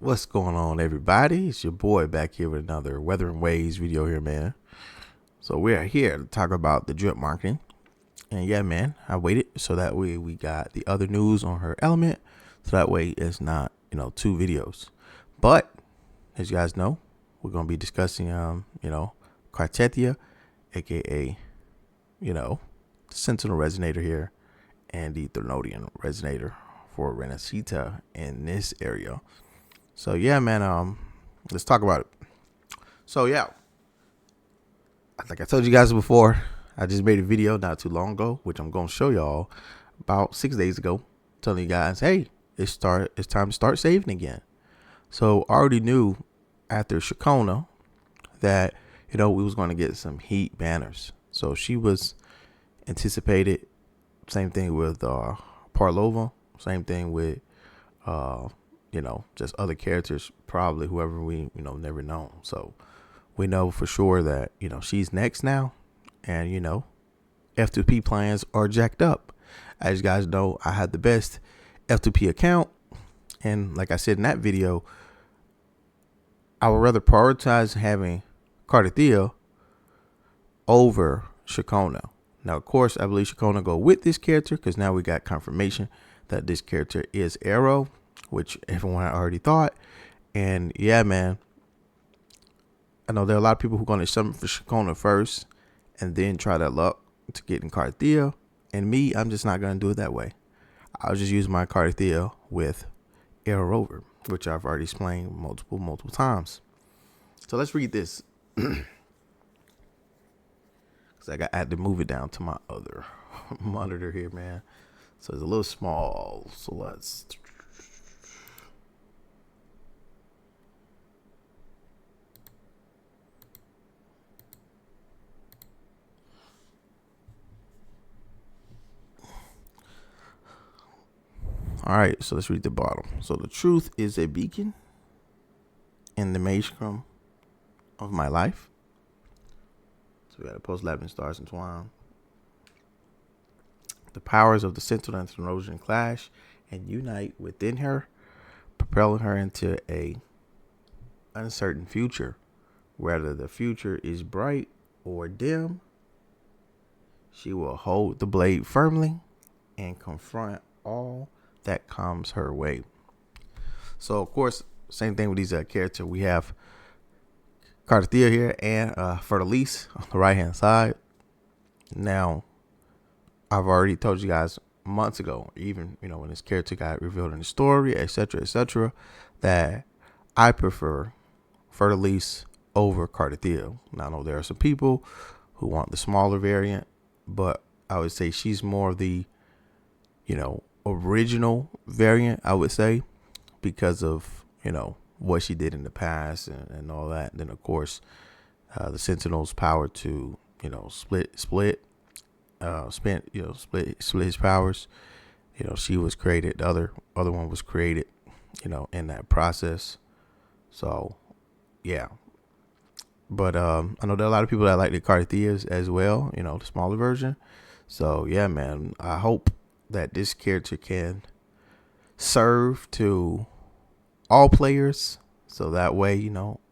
What's going on, everybody? It's your boy back here with another Wuthering Ways video here, man. So we're here to talk about the drip marketing. And yeah, man, I waited so that way we got the other news on her element. So that way it's not, two videos. But as you guys know, we're going to be discussing, CARTETHYIA, aka, the Sentinel resonator here and the Thermodian resonator for Renacita in this area. So yeah, man, let's talk about it. So yeah, like I told you guys before, I just made a video not too long ago, which I'm gonna show y'all about 6 days ago, telling you guys, hey, it's time to start saving again. So I already knew after Shakona that we was gonna get some heat banners. So she was anticipated. Same thing with Parlova. Same thing with just other characters, probably whoever we, never known. So we know for sure that, she's next now. And, F2P plans are jacked up. As you guys know, I had the best F2P account. And like I said in that video, I would rather prioritize having CARTETHYIA over Shakona. Now, of course, I believe Shakona go with this character because now we got confirmation that this character is Arrow, which everyone already thought. And yeah, man, I know there are a lot of people who are going to summon for Shakona first and then try that luck to get in CARTETHYIA. And me, I'm just not going to do it that way. I'll just use my CARTETHYIA with Arrow Rover, which I've already explained multiple times. So let's read this. Because I had to move it down to my other monitor here, man. So it's a little small. So let's... All right, so let's read the bottom. So the truth is a beacon in the maelstrom of my life. So we got a post-Labyrinth stars entwined. The powers of the Sentinel and Thermodian clash and unite within her, propelling her into a uncertain future. Whether the future is bright or dim, she will hold the blade firmly and confront all that comes her way. So of course, same thing with these characters. We have CARTETHYIA here and Fertilise on the right hand side. Now, I've already told you guys months ago, even when this character got revealed in the story, etc., that I prefer Fertilise over CARTETHYIA. Now I know there are some people who want the smaller variant, but I would say she's more of the original variant, I would say, because of what she did in the past and all that. And then of course the Sentinel's power to split his powers. She was created, the other one was created in that process. So yeah, but I know there are a lot of people that like the CARTETHYIAs as well, the smaller version. So yeah, man, I hope that this character can serve to all players, so that way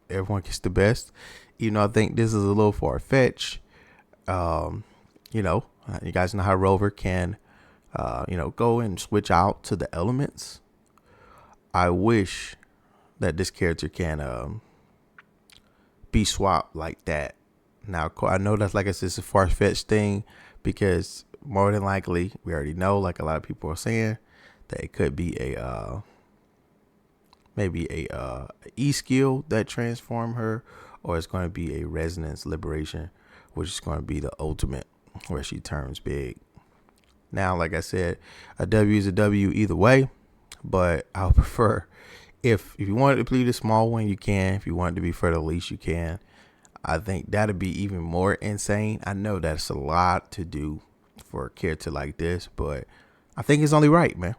everyone gets the best. I think this is a little far-fetched. You guys know how Rover can go and switch out to the elements. I wish that this character can be swapped like that. Now I know that's, like I said, it's a far-fetched thing, because more than likely we already know, like a lot of people are saying, that it could be a maybe a E skill that transform her, or it's going to be a resonance liberation, which is going to be the ultimate where she turns big. Now, like I said, a W is a W either way, but I would prefer if you wanted to be the small one, you can. If you want it to be for the least, you can. I think that'd be even more insane. I know that's a lot to do for a character like this, but I think it's only right, man.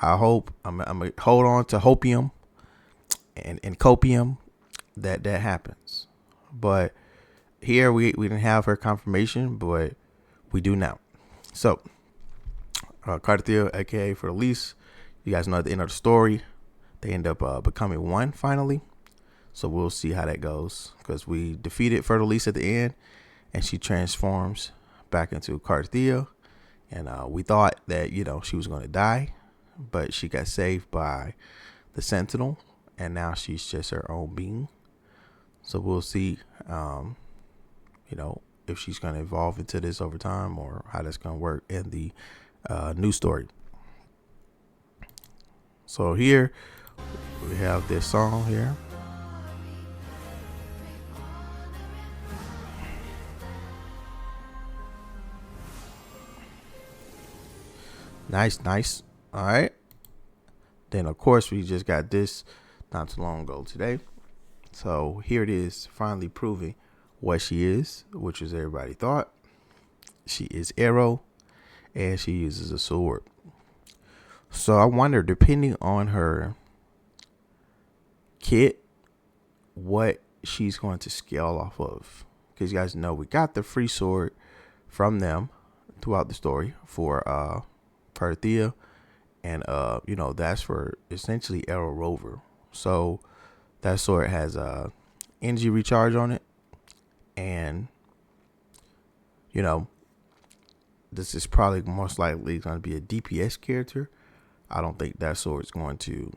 I hope I'm gonna hold on to hopium and copium that happens. But here we didn't have her confirmation, but we do now. So CARTETHYIA, aka Fertilise, you guys know at the end of the story They end up becoming one finally. So we'll see how that goes, because we defeated Fertilise at the end, and she transforms back into CARTETHYIA. And we thought that, she was going to die, but she got saved by the Sentinel, and now she's just her own being. So we'll see, if she's going to evolve into this over time, or how that's going to work in the new story. So here we have this song here. Nice. All right. Then, of course, we just got this not too long ago today. So here it is, finally proving what she is, which is everybody thought. She is Arrow, and she uses a sword. So I wonder, depending on her kit, what she's going to scale off of. Because you guys know we got the free sword from them throughout the story for CARTETHYIA, and that's for essentially Arrow Rover. So that sword has energy recharge on it, and this is probably most likely going to be a DPS character. I don't think that sword is going to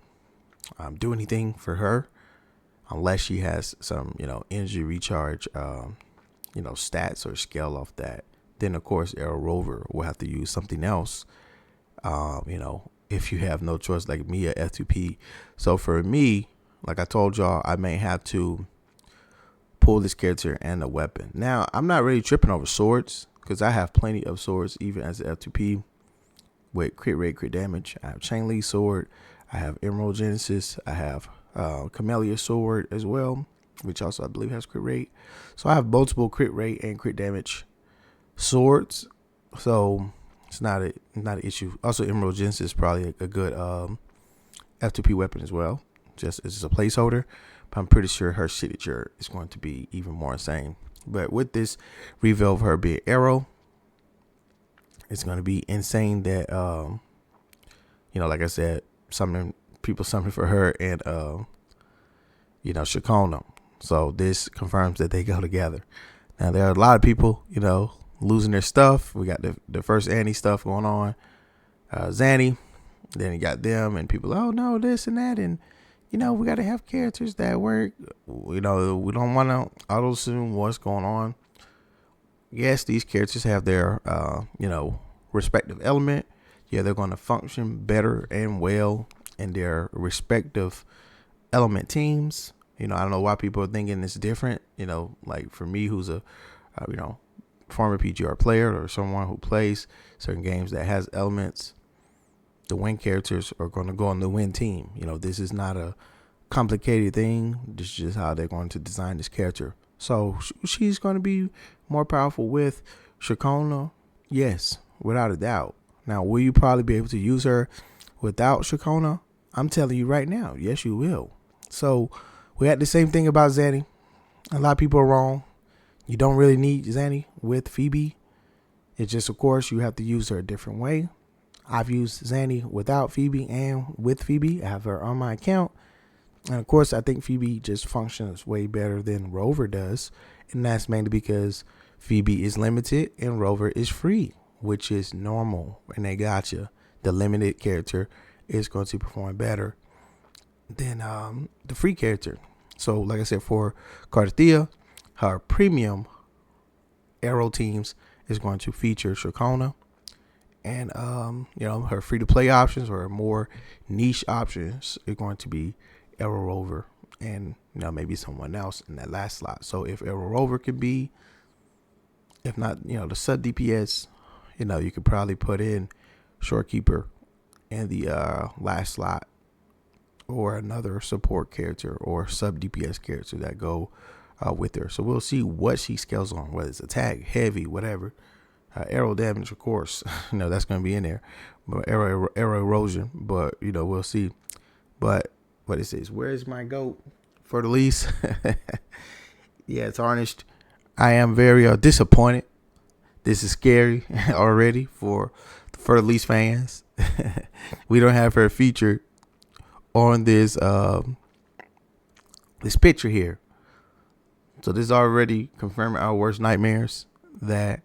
do anything for her unless she has some energy recharge stats or scale off that. Then of course Arrow Rover will have to use something else, if you have no choice, like me, at F2P. So for me, like I told y'all, I may have to pull this character and a weapon. Now, I'm not really tripping over swords, because I have plenty of swords, even as an F2P, with crit rate, crit damage. I have Chain Lead Sword, I have Emerald Genesis, I have Camellia Sword as well, which also I believe has crit rate. So I have multiple crit rate and crit damage swords. So it's not an issue. Also, Emerald Genesis is probably a good F2P weapon as well, just as a placeholder. But I'm pretty sure her signature is going to be even more insane. But with this reveal of her being Arrow, it's going to be insane that, like I said, people something for her and, Shakona. So this confirms that they go together. Now, there are a lot of people, losing their stuff. We got the first Annie stuff going on. Zanny, then you got them, and people, oh no, this and that, and we got to have characters that work. We don't want to auto-assume what's going on. Yes, these characters have their respective element. Yeah, they're going to function better and well in their respective element teams. I don't know why people are thinking it's different. Like for me, who's a former PGR player, or someone who plays certain games that has elements, the win characters are going to go on the win team. This is not a complicated thing. This is just how they're going to design this character. So she's going to be more powerful with Shakona. Yes, without a doubt. Now, will you probably be able to use her without Shakona? I'm telling you right now, yes, you will. So we had the same thing about Zanny. A lot of people are wrong. You don't really need Zanny with Phoebe. It's just, of course, you have to use her a different way. I've used Zanny without Phoebe and with Phoebe. I have her on my account. And, of course, I think Phoebe just functions way better than Rover does. And that's mainly because Phoebe is limited and Rover is free, which is normal. And they got you. The limited character is going to perform better than the free character. So, like I said, for CARTETHYIA, her premium Arrow teams is going to feature Shakona. And, her free-to-play options or more niche options are going to be Arrow Rover and, maybe someone else in that last slot. So if Arrow Rover could be, if not, the sub DPS, you could probably put in Shorekeeper in the last slot, or another support character or sub DPS character that go with her. So we'll see what she scales on, whether it's attack, heavy, whatever. Arrow damage, of course, that's going to be in there. But arrow erosion, but we'll see. But what it says, where is my goat? Fertilise. Yeah, it's tarnished. I am very disappointed. This is scary already for the Fertilise fans. We don't have her featured on this this picture here. So this is already confirming our worst nightmares, that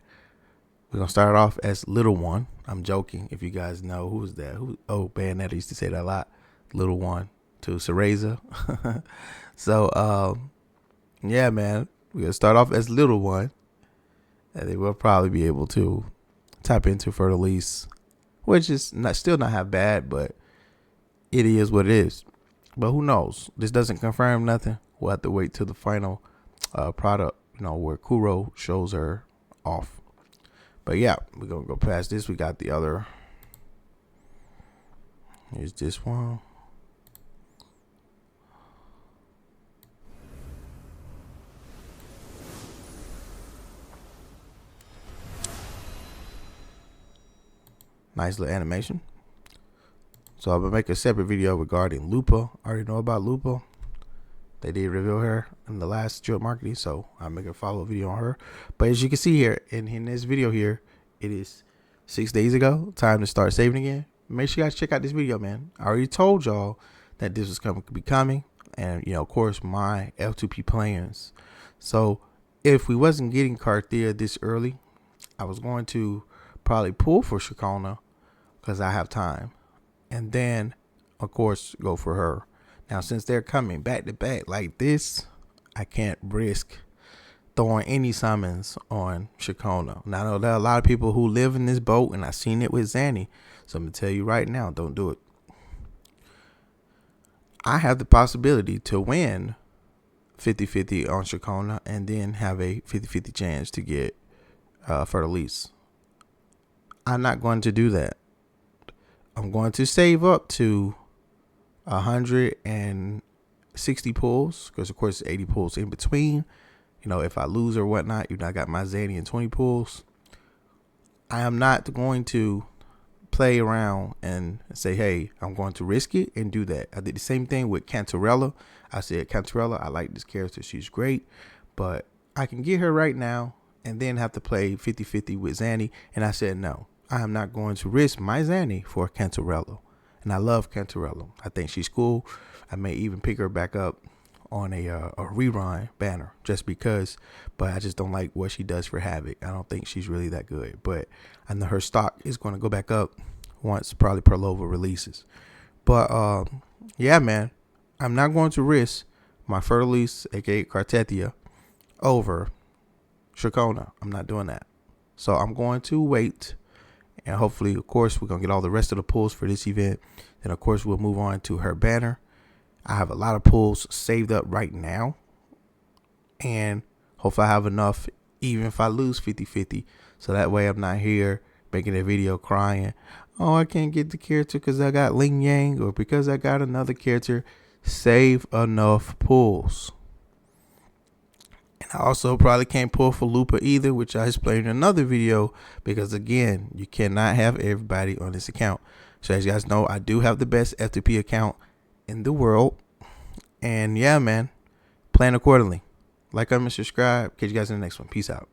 we're gonna start off as Little One. I'm joking. If you guys know who's that, Bayonetta used to say that a lot. Little One to Cereza. So yeah, man, we're gonna start off as Little One, and they will probably be able to tap into Fertilise, which is still not half bad, but it is what it is. But who knows? This doesn't confirm nothing. We'll have to wait till the final product, where Kuro shows her off. But yeah, we're gonna go past this. We got the other. Here's this one. Nice little animation. So I'm gonna make a separate video regarding Lupa. I already know about Lupa. They did reveal her in the last Drill Marketing, so I'll make a follow-up video on her. But as you can see here, in this video here, it is 6 days ago. Time to start saving again. Make sure you guys check out this video, man. I already told y'all that this was going to be coming. And, of course, my F2P plans. So if we wasn't getting CARTETHYIA this early, I was going to probably pull for Shakona because I have time. And then, of course, go for her. Now, since they're coming back to back like this, I can't risk throwing any summons on Shakona. Now, I know there are a lot of people who live in this boat, and I've seen it with Zanny. So I'm going to tell you right now, don't do it. I have the possibility to win 50-50 on Shakona and then have a 50-50 chance to get Fertilise. I'm not going to do that. I'm going to save up to 160 pulls, because of course 80 pulls in between. If I lose or whatnot, I got my Zanny and 20 pulls. I am not going to play around and say, hey, I'm going to risk it and do that. I did the same thing with Cantarella. I said, Cantarella, I like this character, she's great, but I can get her right now and then have to play 50-50 with Zanny. And I said, no, I am not going to risk my Zanny for Cantarella. And I love Cantarella. I think she's cool. I may even pick her back up on a rerun banner just because, but I just don't like what she does for Havoc. I don't think she's really that good, but I know her stock is going to go back up once probably Perlova releases. But yeah, man, I'm not going to risk my Fertilise, aka CARTETHYIA, over Shakona. I'm not doing that. So I'm going to wait. And hopefully, of course, we're going to get all the rest of the pulls for this event. Then, of course, we'll move on to her banner. I have a lot of pulls saved up right now. And hopefully I have enough, even if I lose 50-50. So that way I'm not here making a video crying, oh, I can't get the character because I got Ling Yang or because I got another character. Save enough pulls. I also probably can't pull for Lupa either, which I explained in another video, because again, you cannot have everybody on this account. So as you guys know, I do have the best F2P account in the world. And yeah, man, plan accordingly. Like, comment, subscribe. Catch you guys in the next one. Peace out.